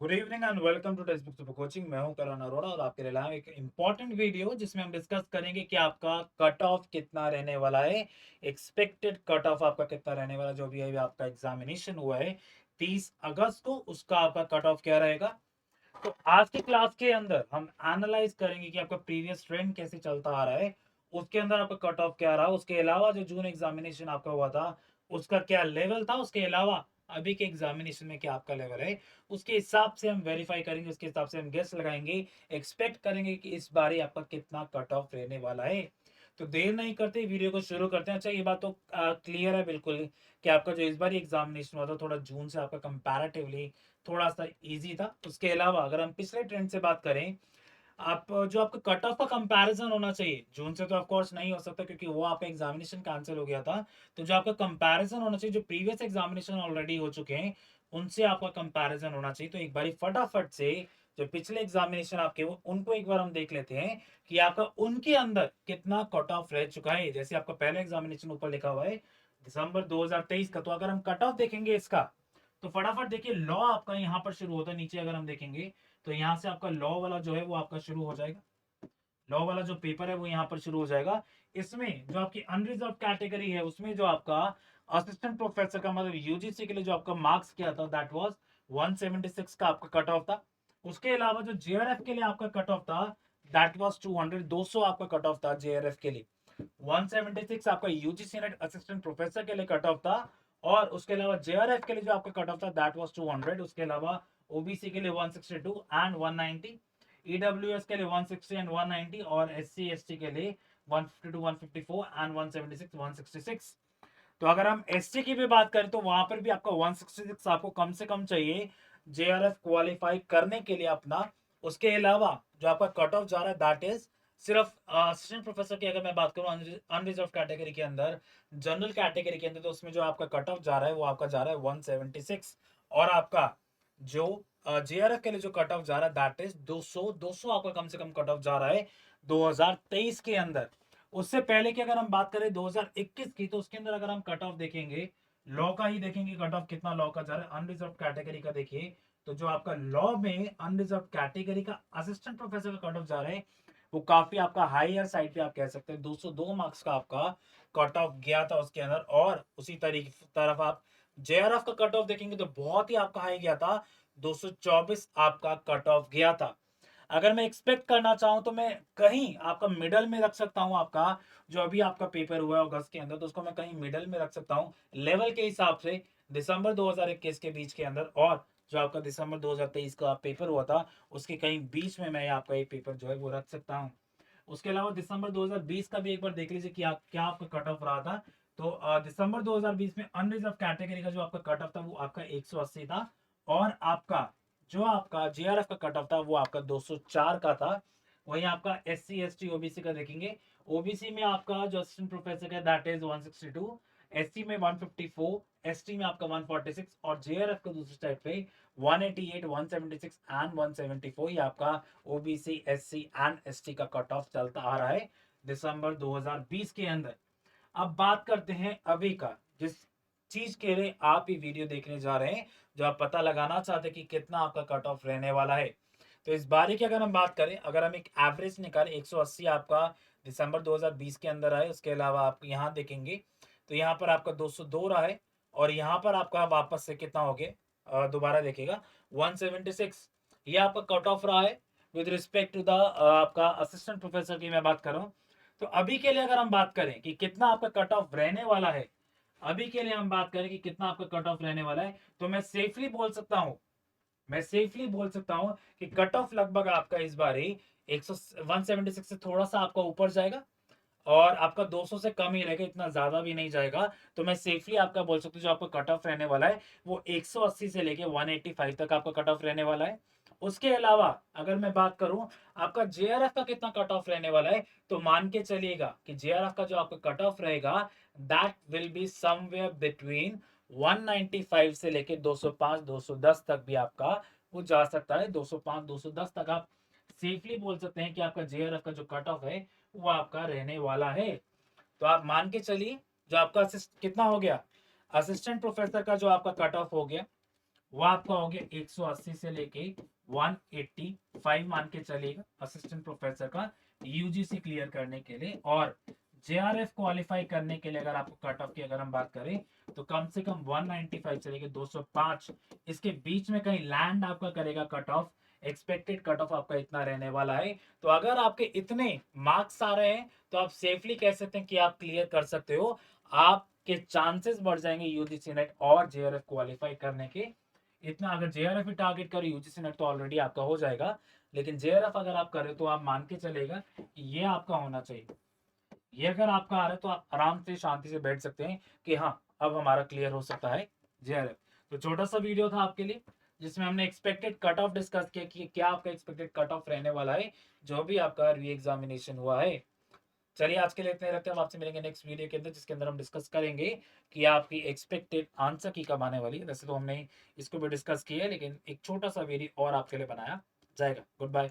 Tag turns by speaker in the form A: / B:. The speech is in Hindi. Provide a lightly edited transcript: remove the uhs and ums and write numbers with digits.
A: Good evening and welcome to textbook super coaching. मैं हूं करण अरोड़ा और आपके लिए लाया हूं एक इम्पॉर्टेंट वीडियो जिसमें हम डिस्कस करेंगे कि आपका कट ऑफ कितना रहने वाला है। एक्सपेक्टेड कट ऑफ आपका कितना रहने वाला, जो भी अभी आपका एग्जामिनेशन हुआ है 30 अगस्त को, उसका आपका कट ऑफ क्या रहेगा। तो आज की क्लास के अंदर हम एनालाइज करेंगे कि आपका प्रीवियस ट्रेंड कैसे चलता आ रहा है, उसके अंदर आपका कट ऑफ क्या रहा, उसके अलावा जो जून एग्जामिनेशन आपका हुआ था उसका क्या लेवल था, उसके अलावा अभी के एग्जामिनेशन में क्या आपका लेवल है, उसके हिसाब से हम वेरीफाई करेंगे, उसके हिसाब से हम गेस लगाएंगे, एक्सपेक्ट करेंगे कि इस बार आपका कितना कट ऑफ रहने वाला है। तो देर नहीं करते वीडियो को शुरू करते हैं। अच्छा, ये बात तो क्लियर है बिल्कुल कि आपका जो इस बार एग्जामिनेशन हुआ था थोड़ा जून से आपका कंपैरेटिवली थोड़ा सा इजी था। उसके अलावा अगर हम पिछले ट्रेंड से बात करें, आप जो आपका कट ऑफ का कंपैरिजन होना चाहिए जून से तो ऑफ कोर्स नहीं हो सकता क्योंकि वो आपका एग्जामिनेशन कैंसिल हो गया था। तो जो आपका कंपैरिजन होना चाहिए, जो प्रीवियस एग्जामिनेशन ऑलरेडी हो चुके हैं उनसे आपका कंपैरिजन होना चाहिए। तो एक बार फटाफट से जो पिछले एग्जामिनेशन आपके वो उनको एक बार हम देख लेते हैं कि आपका उनके अंदर कितना कट ऑफ रह चुका है। जैसे आपका पहला एग्जामिनेशन ऊपर लिखा हुआ है दिसंबर 2023 का, तो अगर हम कट ऑफ देखेंगे इसका तो फटाफट देखिए लॉ आपका यहाँ पर शुरू होता है। नीचे अगर हम देखेंगे तो यहाँ से आपका लॉ वाला जो है वो आपका शुरू हो जाएगा। लॉ वाला जो पेपर है वो यहाँ पर शुरू हो जाएगा। इसमें जो आपकी अनरिजर्व कैटेगरी है उसमें जो आपका असिस्टेंट प्रोफेसर का मतलब यूजीसी के लिए जो आपका मार्क्स किया था दैट वाज 176 का आपका कट ऑफ था। उसके अलावा जो जेआरएफ के लिए आपका कट ऑफ था दैट वाज 200, 200 आपका कट ऑफ था जेआरएफ के लिए। 176 आपका यूजीसी नेट असिस्टेंट प्रोफेसर के लिए कट ऑफ था। और उसके अलावा जेआरएफ के लिए जो आपका कट ऑफ था दैट वाज 200। उसके अलावा ओबीसी के लिए 162 एंड 190, ईडब्ल्यूएस के लिए 160 एंड 190 और एससी एसटी के लिए 152, 154 एंड 176, 166। तो अगर हम एसटी की भी बात करें तो वहां पर भी आपका 166 आपको कम से कम चाहिए जेआरएफ क्वालिफाई करने के लिए अपना। उसके अलावा जो आपका कट ऑफ जा रहा है दैट इज सिर्फ असिस्टेंट प्रोफेसर की अगर मैं बात करूं अनरिजर्व कैटेगरी के अंदर, जनरल कैटेगरी के अंदर, तो उसमें जो आपका कट ऑफ जा रहा है वो आपका जा रहा है 176। और आपका जो जेआरएफ के लिए जो कट ऑफ जा रहा है दैट इज 200, 200 आपका कम से कम कट ऑफ जा रहा है 2023 के अंदर। उससे पहले की अगर हम बात करें 2021 की, तो उसके अंदर अगर हम कट ऑफ देखेंगे, लॉ का ही देखेंगे कट ऑफ कितना लॉ का जा रहा है। अनरिजर्व कैटेगरी का देखिए तो जो आपका लॉ में अनरिजर्व कैटेगरी का असिस्टेंट प्रोफेसर का कट ऑफ जा रहा है वो काफी आपका हायर साइड पे आप कह सकते हैं। 202 मार्क्स का आपका कट ऑफ गया था उसके अंदर। और उसी तरीके तरफ आप जेआरएफ का कट ऑफ देखेंगे तो बहुत ही आपका हाई गया था, 224 आपका कट ऑफ गया था। अगर मैं एक्सपेक्ट करना चाहूं तो मैं कहीं आपका मिडल में रख सकता हूं। आपका जो अभी आपका पेपर हुआ है अगस्त के अंदर तो उसको मैं कहीं मिडल में रख सकता हूं लेवल के हिसाब से, दिसंबर 2021 के बीच के अंदर और जो आपका दिसंबर 2023 का पेपर हुआ था उसके कहीं बीच में मैं आपका एक पेपर जो है वो रख सकता हूं। उसके अलावा दिसंबर 2020 का भी एक बार देख लीजिए कि आप क्या आपका कट ऑफ रहा था। तो दिसंबर 2020 में अनरिजर्व कैटेगरी का जो आपका कट ऑफ था वो आपका 180 था। और आपका जो आपका जेआरएफ का कट ऑफ था वो आपका 204 का था। वहीं आपका S C S T OBC का देखेंगे, ओबीसी में आपका जो असिस्टेंट प्रोफेसर का दैट इज 162, एससी में 154, एसटी में आपका 146 और जेआरएफ का दूसरी साइड पे 188, 176 एंड 174 ये आपका ओबीसी एससी एंड एसटी का कट ऑफ चलता आ रहा है दिसंबर 2020 के अंदर। अब बात करते हैं अभी का, जिस चीज के लिए आप ये वीडियो देखने जा रहे हैं, जो आप पता लगाना चाहते हैं कि कितना आपका कट ऑफ रहने वाला है। तो इस बारे की अगर हम बात करें, अगर हम एक एवरेज निकालें 180 आपका दिसंबर 2020 के अंदर है। उसके अलावा आप यहाँ देखेंगे तो यहाँ पर आपका 202 रहा है और यहाँ पर आपका वापस से कितना हो गया, दोबारा देखिएगा 176 ये आपका कट ऑफ रहा है विद रिस्पेक्ट टू द आपका असिस्टेंट प्रोफेसर की मैं बात कर रहा हूँ। तो अभी के लिए अगर हम बात करें कि कितना आपका कट ऑफ रहने वाला है, अभी के लिए हम बात करें कि कितना आपका कट ऑफ रहने वाला है, तो मैं सेफली बोल सकता हूं, मैं सेफली बोल सकता हूं कि कट ऑफ लगभग आपका इस बार ही 100, 176 से थोड़ा सा आपका ऊपर जाएगा और आपका 200 से कम ही रहेगा, इतना ज्यादा भी नहीं जाएगा। तो मैं सेफली आपका बोल सकता हूँ जो आपका कट ऑफ रहने वाला है वो 180 से लेके 185 तक आपका कट ऑफ रहने वाला है। उसके अलावा अगर मैं बात करूं आपका जेआरएफ का कितना कट ऑफ रहने वाला है, तो मान के चलिएगा कि जेआरएफ का जो आपका कट ऑफ रहेगा that will be somewhere between 195 से लेके 205, 210 तक भी आपका वो जा सकता है। 205, 210 तक आप सेफली बोल सकते हैं कि आपका जेआरएफ का जो कट ऑफ है वो आपका रहने वाला है। तो आप मान के चलिए जो आपका कितना हो गया, असिस्टेंट प्रोफेसर का जो आपका कट ऑफ हो गया वो आपका हो गया 180 से लेके 185 मान के चलिएगा असिस्टेंट प्रोफेसर का यूजीसी क्लियर करने के लिए। और जेआरएफ क्वालिफाई करने के लिए अगर आपको कट ऑफ की अगर हम बात करें तो कम से कम 195 से लेके 205 इसके बीच में कहीं लैंड आपका करेगा cut off. Expected cut off आपका इतना रहने वाला है। तो अगर आपके इतने मार्क्स आ रहे हैं तो आप सेफली कह सकते हैं कि आप क्लियर कर सकते हो। आपके चांसेस बढ़ जाएंगे यूजीसी नेट और जेआरएफ क्वालिफाई करने के। इतना अगर जेआरएफ ही टारगेट करो, यूजीसी नेट तो ऑलरेडी आपका हो जाएगा, लेकिन जेआरएफ अगर आप करें तो आप मान के चलेगा कि ये आपका होना चाहिए। ये अगर आपका आ रहा है तो आप आराम से शांति से बैठ सकते हैं कि हाँ अब हमारा क्लियर हो सकता है जेआरएफ। तो छोटा सा वीडियो था आपके लिए जिसमें हमने एक्सपेक्टेड कट ऑफ डिस्कस किया कि क्या आपका एक्सपेक्टेड कट ऑफ रहने वाला है जो भी आपका री एग्जामिनेशन हुआ है। चलिए आज के लिए इतने रखते हैं, हम आपसे मिलेंगे नेक्स्ट वीडियो के अंदर जिसके अंदर हम डिस्कस करेंगे कि आपकी एक्सपेक्टेड आंसर की कब आने वाली है। वैसे तो हमने इसको भी डिस्कस किया है लेकिन एक छोटा सा वीडियो और आपके लिए बनाया जाएगा। Good bye.